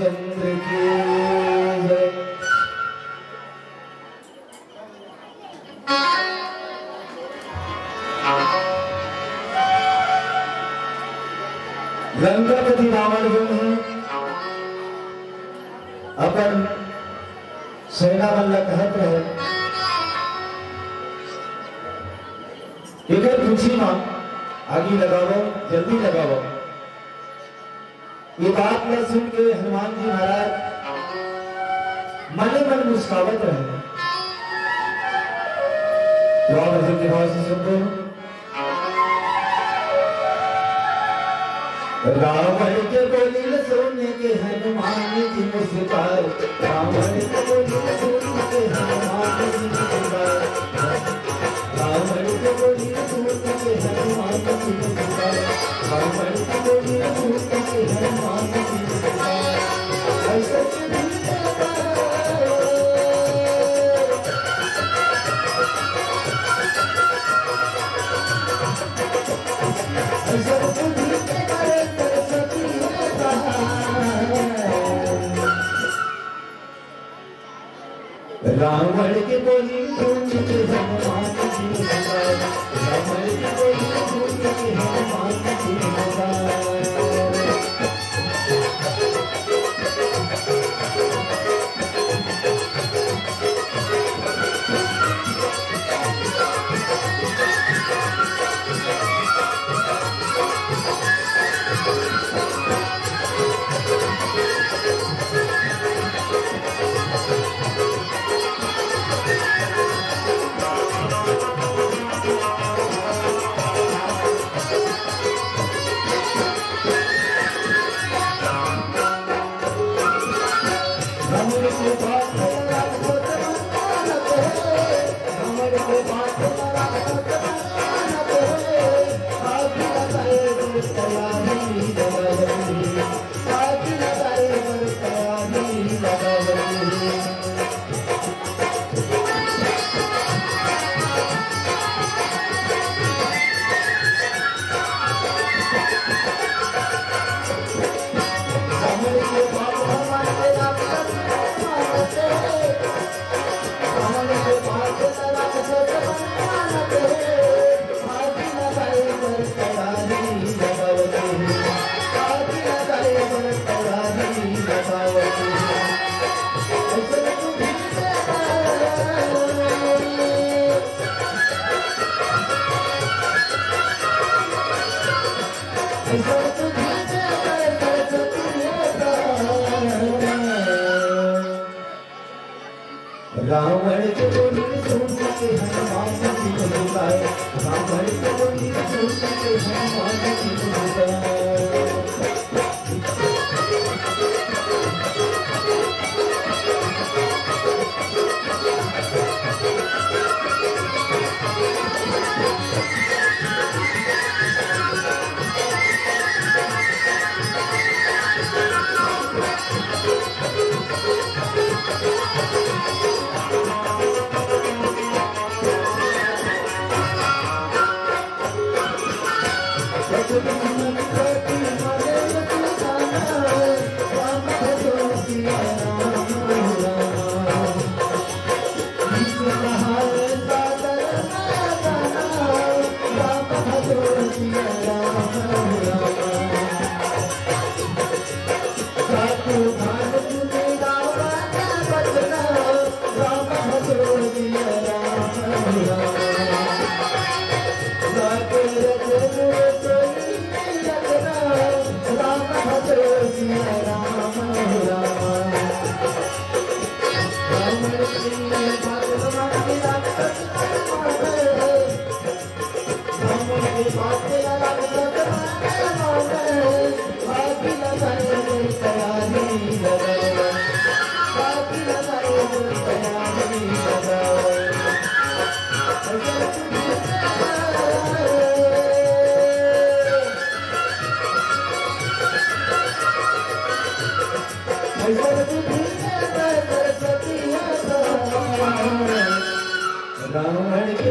रामचंद्र की जय। लंकापति रावण जो है अपन सेना बल्ला कहत रहे एक खुशी मां आगे लगावो जल्दी लगावो। ये बात न सुन के हनुमान जी महाराज मन मन मुस्कावत रहे। रावण जी की भाव से सुनते रावण के बोली सुनने के हनुमान जी मुस्काए। रावण के बोली सुनने के हनुमान जी मुस्काए। रावण के बोली सुनने के हनुमान जी मुस्काए। रावण के बोली सुनने के हनुमान जी मुस्काए। ऐसा रावण के बोली सुन के हनुमान जी मुस्काए। रावण के बोली सुन के हनुमान जी मुस्काए। रावण के बोली सुन के हनुमान जी मुस्काए। रावण के बोली सुन के हनुमान जी मुस्काए। रावण के